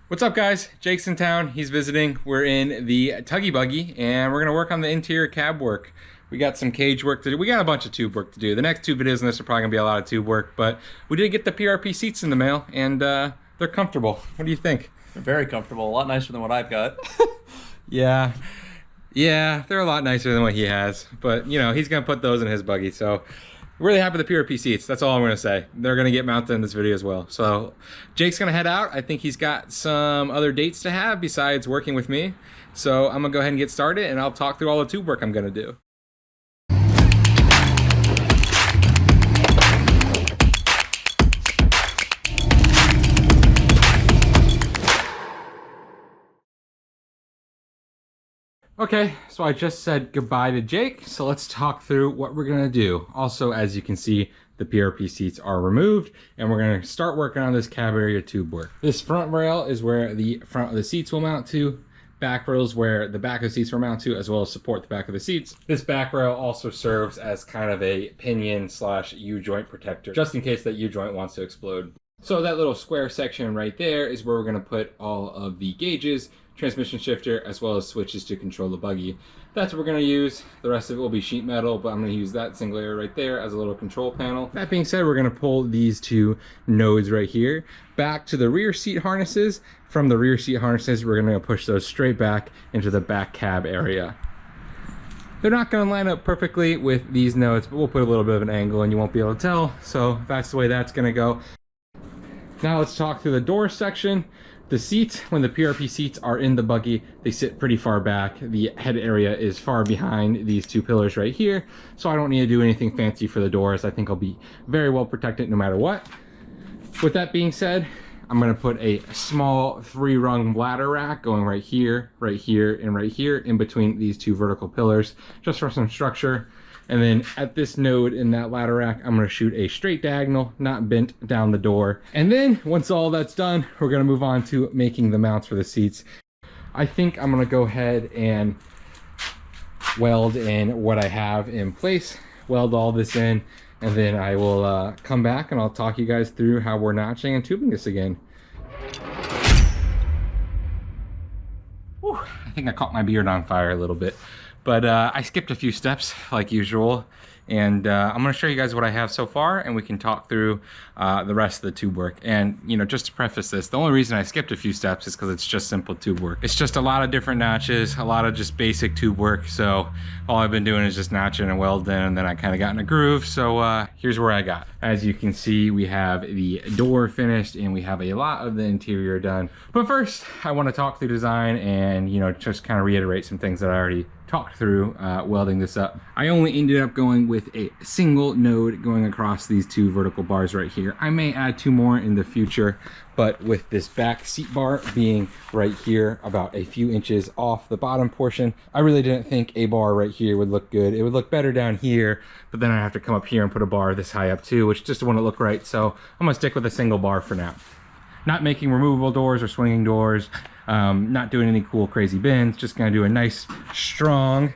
What's up, guys? Jake's in town. He's visiting. We're in the Tuggy Buggy, and we're gonna work on the interior cab work. We got some cage work to do. We got a bunch of tube work to do. The next two videos in this are probably gonna be a lot of tube work, but we did get the PRP seats in the mail, and they're comfortable. What do you think? They're very comfortable. A lot nicer than what I've got. Yeah, they're a lot nicer than what he has, but you know, he's gonna put those in his buggy, so really happy with the PRP seats. That's all I'm gonna say. They're gonna get mounted in this video as well. So Jake's gonna head out. I think he's got some other dates to have besides working with me. So I'm gonna go ahead and get started, and I'll talk through all the tube work I'm gonna do. Okay, so I just said goodbye to Jake, so let's talk through what we're gonna do. Also, as you can see, the PRP seats are removed, and we're gonna start working on this cab area tube work. This front rail is where the front of the seats will mount to. Back rails where the back of the seats will mount to, as well as support the back of the seats. This back rail also serves as kind of a pinion slash U-joint protector, just in case that U-joint wants to explode. So that little square section right there is where we're gonna put all of the gauges, transmission shifter, as well as switches to control the buggy. That's what we're gonna use. The rest of it will be sheet metal, but I'm gonna use that single area right there as a little control panel. That being said, we're gonna pull these two nodes right here back to the rear seat harnesses. From the rear seat harnesses, we're gonna push those straight back into the back cab area. They're not gonna line up perfectly with these nodes, but we'll put a little bit of an angle and you won't be able to tell. So that's the way that's gonna go. Now let's talk through the door section. The seats, when the PRP seats are in the buggy, they sit pretty far back. The head area is far behind these two pillars right here, so I don't need to do anything fancy for the doors. I think I'll be very well protected no matter what. With that being said, I'm gonna put a small 3-rung ladder rack going right here, and right here in between these two vertical pillars, just for some structure. And then at this node in that ladder rack, I'm gonna shoot a straight diagonal, not bent, down the door. And then once all that's done, we're gonna move on to making the mounts for the seats. I think I'm gonna go ahead and weld in what I have in place, weld all this in, and then I will come back and I'll talk you guys through how we're notching and tubing this again. Whew, I think I caught my beard on fire a little bit. But I skipped a few steps like usual, and I'm gonna show you guys what I have so far, and we can talk through the rest of the tube work. And you know, just to preface this, the only reason I skipped a few steps is because it's just simple tube work. It's just a lot of different notches, a lot of just basic tube work. So all I've been doing is just notching and welding, and then I kind of got in a groove. So here's where I got. As you can see, we have the door finished, and we have a lot of the interior done. But first, I want to talk through design and, you know, just kind of reiterate some things that I already talked through welding this up. I only ended up going with a single node going across these two vertical bars right here. I may add 2 more in the future, but with this back seat bar being right here about a few inches off the bottom portion, I really didn't think a bar right here would look good. It would look better down here, but then I have to come up here and put a bar this high up too, which just wouldn't look right. So I'm gonna stick with a single bar for now. Not making removable doors or swinging doors, not doing any cool crazy bends, just gonna do a nice strong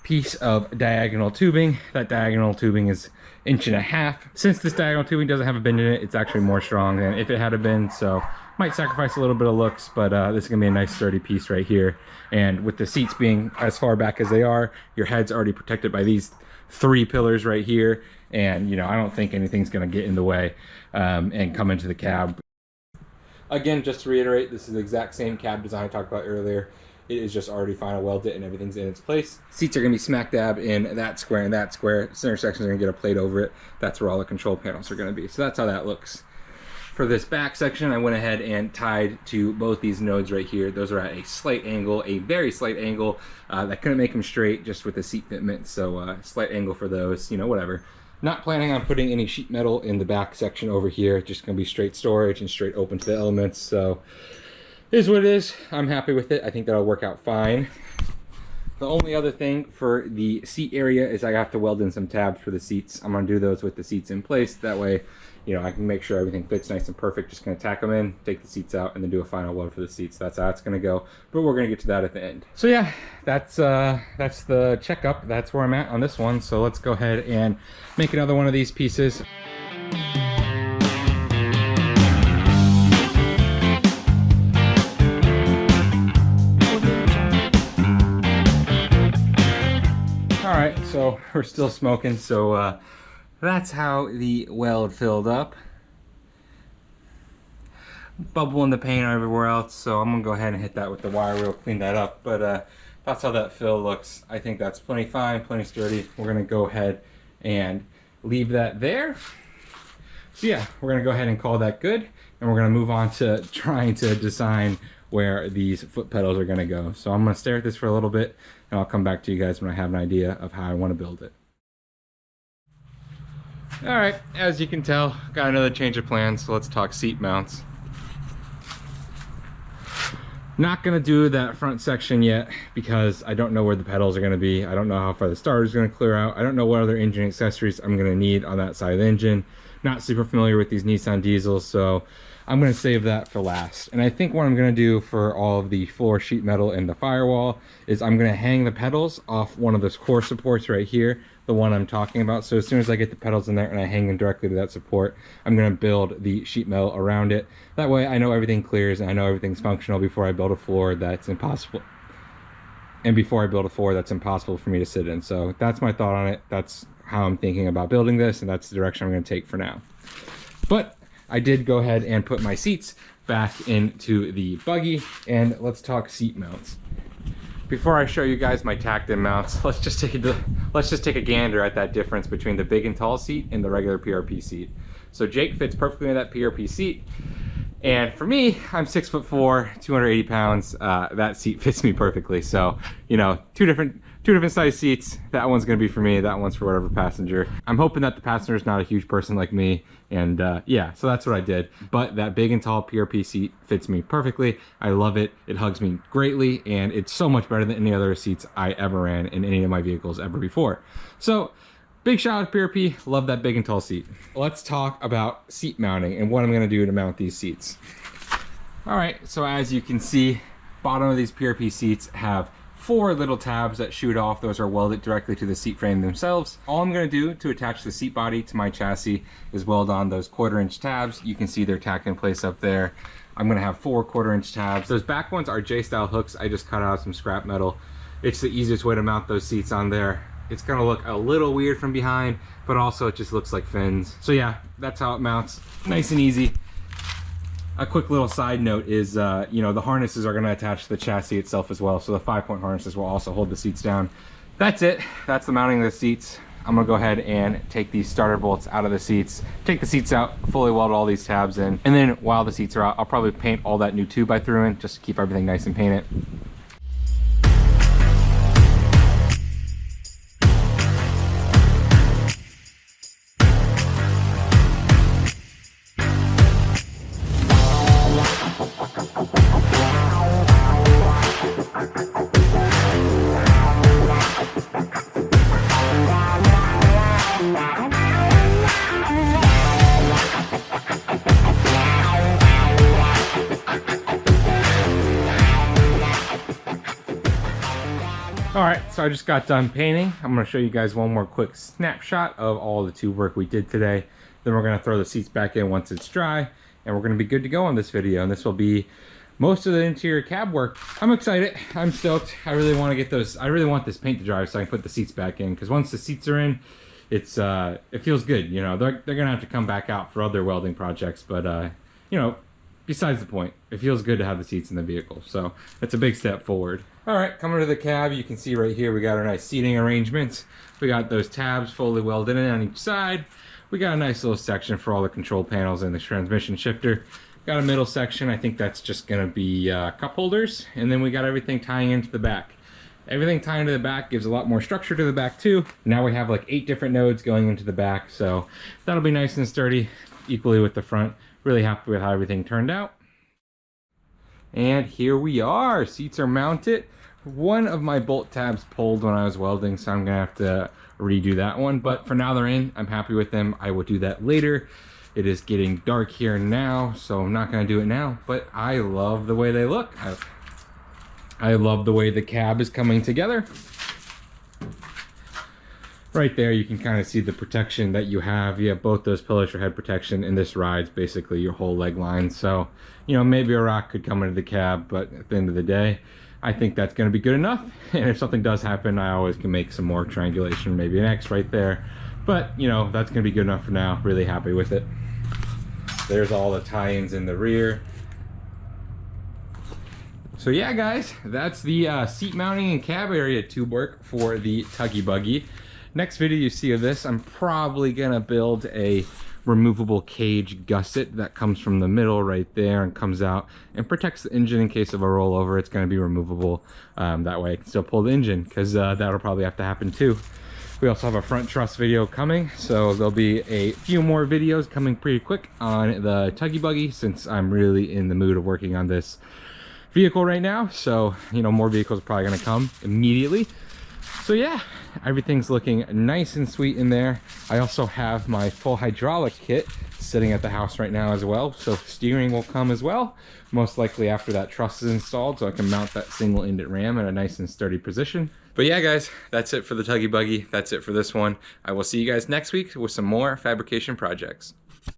piece of diagonal tubing. That diagonal tubing is 1.5 inches. Since this diagonal tubing doesn't have a bend in it, it's actually more strong than if it had a bend, so might sacrifice a little bit of looks, but this is gonna be a nice sturdy piece right here. And with the seats being as far back as they are, your head's already protected by these 3 pillars right here, and you know, I don't think anything's gonna get in the way and come into the cab. Again, just to reiterate, this is the exact same cab design I talked about earlier. It is just already final welded and everything's in its place. Seats are gonna be smack dab in that square and that square. Center sections are gonna get a plate over it. That's where all the control panels are gonna be. So that's how that looks. For this back section, I went ahead and tied to both these nodes right here. Those are at a slight angle, a very slight angle. I couldn't make them straight just with the seat fitment, so slight angle for those, you know, whatever. Not planning on putting any sheet metal in the back section over here. Just gonna be straight storage and straight open to the elements. So it is what it is. I'm happy with it. I think that'll work out fine. The only other thing for the seat area is I have to weld in some tabs for the seats. I'm gonna do those with the seats in place. That way, you know, I can make sure everything fits nice and perfect. Just gonna tack them in, take the seats out, and then do a final weld for the seats. That's how it's gonna go, but we're gonna get to that at the end. So yeah, that's the checkup. That's where I'm at on this one. So let's go ahead and make another one of these pieces. so we're still smoking. So that's how the weld filled up. Bubble in the paint everywhere else, so I'm gonna go ahead and hit that with the wire wheel, clean that up. But that's how that fill looks. I think that's plenty fine, plenty sturdy. We're gonna go ahead and leave that there. So yeah, we're gonna go ahead and call that good, and we're gonna move on to trying to design where these foot pedals are gonna go. So I'm gonna stare at this for a little bit, and I'll come back to you guys when I have an idea of how I want to build it. All right, as you can tell, got another change of plans, so let's talk seat mounts. Not gonna do that front section yet because I don't know where the pedals are gonna be. I don't know how far the starter is gonna clear out. I don't know what other engine accessories I'm gonna need on that side of the engine. Not super familiar with these Nissan diesels, so I'm gonna save that for last. And I think what I'm gonna do for all of the floor sheet metal and the firewall is I'm gonna hang the pedals off one of those core supports right here, the one I'm talking about. So as soon as I get the pedals in there and I hang them directly to that support, I'm gonna build the sheet metal around it. That way I know everything clears and I know everything's functional before I build a floor that's impossible. And before I build a floor that's impossible for me to sit in. So that's my thought on it. That's how I'm thinking about building this, and that's the direction I'm gonna take for now. But I did go ahead and put my seats back into the buggy, and let's talk seat mounts. Before I show you guys my tacked-in mounts, let's just take a gander at that difference between the big and tall seat and the regular PRP seat. So Jake fits perfectly in that PRP seat, and for me, I'm 6'4", 280 pounds. That seat fits me perfectly. So, you know, two different size seats. That one's gonna be for me, that one's for whatever passenger. I'm hoping that the passenger is not a huge person like me, and yeah, so that's what I did. But that big and tall PRP seat fits me perfectly. I love it. It hugs me greatly, and it's so much better than any other seats I ever ran in any of my vehicles ever before. So big shout out to PRP, love that big and tall seat. Let's talk about seat mounting and what I'm gonna do to mount these seats. All right, so as you can see, bottom of these PRP seats have 4 little tabs that shoot off. Those are welded directly to the seat frame themselves. All I'm gonna do to attach the seat body to my chassis is weld on those 1/4" tabs. You can see they're tacked in place up there. I'm gonna have 4 1/4" tabs. Those back ones are J-style hooks. I just cut out some scrap metal. It's the easiest way to mount those seats on there. It's gonna look a little weird from behind, but also it just looks like fins. So yeah, that's how it mounts, nice and easy. A quick little side note is, you know, the harnesses are going to attach to the chassis itself as well, so the 5-point harnesses will also hold the seats down. That's it. That's the mounting of the seats. I'm going to go ahead and take these starter bolts out of the seats, take the seats out, fully weld all these tabs in, and then while the seats are out, I'll probably paint all that new tube I threw in just to keep everything nice and painted. All right, so I just got done painting. I'm gonna show you guys one more quick snapshot of all the tube work we did today. Then we're gonna throw the seats back in once it's dry, and we're gonna be good to go on this video. And this will be most of the interior cab work. I'm excited, I'm stoked. I really wanna get those, I really want this paint to dry so I can put the seats back in, because once the seats are in, it's it feels good, you know. They're gonna have to come back out for other welding projects, but you know, besides the point, it feels good to have the seats in the vehicle. So it's a big step forward. All right, coming to the cab, you can see right here, we got our nice seating arrangements. We got those tabs fully welded in on each side. We got a nice little section for all the control panels and the transmission shifter. Got a middle section, I think that's just gonna be cup holders. And then we got everything tying into the back. Everything tying to the back gives a lot more structure to the back too. Now we have like 8 different nodes going into the back, so that'll be nice and sturdy, equally with the front. Really happy with how everything turned out. And here we are, seats are mounted. One of my bolt tabs pulled when I was welding, so I'm gonna have to redo that one. But for now they're in, I'm happy with them. I will do that later. It is getting dark here now, so I'm not gonna do it now, but I love the way they look. I love the way the cab is coming together. Right there, you can kind of see the protection that you have. You have both those pillars for head protection, and this rides basically your whole leg line. So, you know, maybe a rock could come into the cab, but at the end of the day, I think that's going to be good enough. And if something does happen, I always can make some more triangulation, maybe an X right there. But, you know, that's going to be good enough for now. Really happy with it. There's all the tie-ins in the rear. So yeah, guys, that's the seat mounting and cab area tube work for the Tuggy Buggy. Next video you see of this, I'm probably going to build a removable cage gusset that comes from the middle right there and comes out and protects the engine in case of a rollover. It's going to be removable. That way I can still pull the engine, because that'll probably have to happen too. We also have a front truss video coming, so there'll be a few more videos coming pretty quick on the Tuggy Buggy, since I'm really in the mood of working on this vehicle right now. So, you know, more vehicles are probably going to come immediately. So yeah, everything's looking nice and sweet in there. I also have my full hydraulic kit sitting at the house right now as well. So steering will come as well, most likely after that truss is installed, so I can mount that single inlet ram in a nice and sturdy position. But yeah, guys, that's it for the Tuggy Buggy. That's it for this one. I will see you guys next week with some more fabrication projects.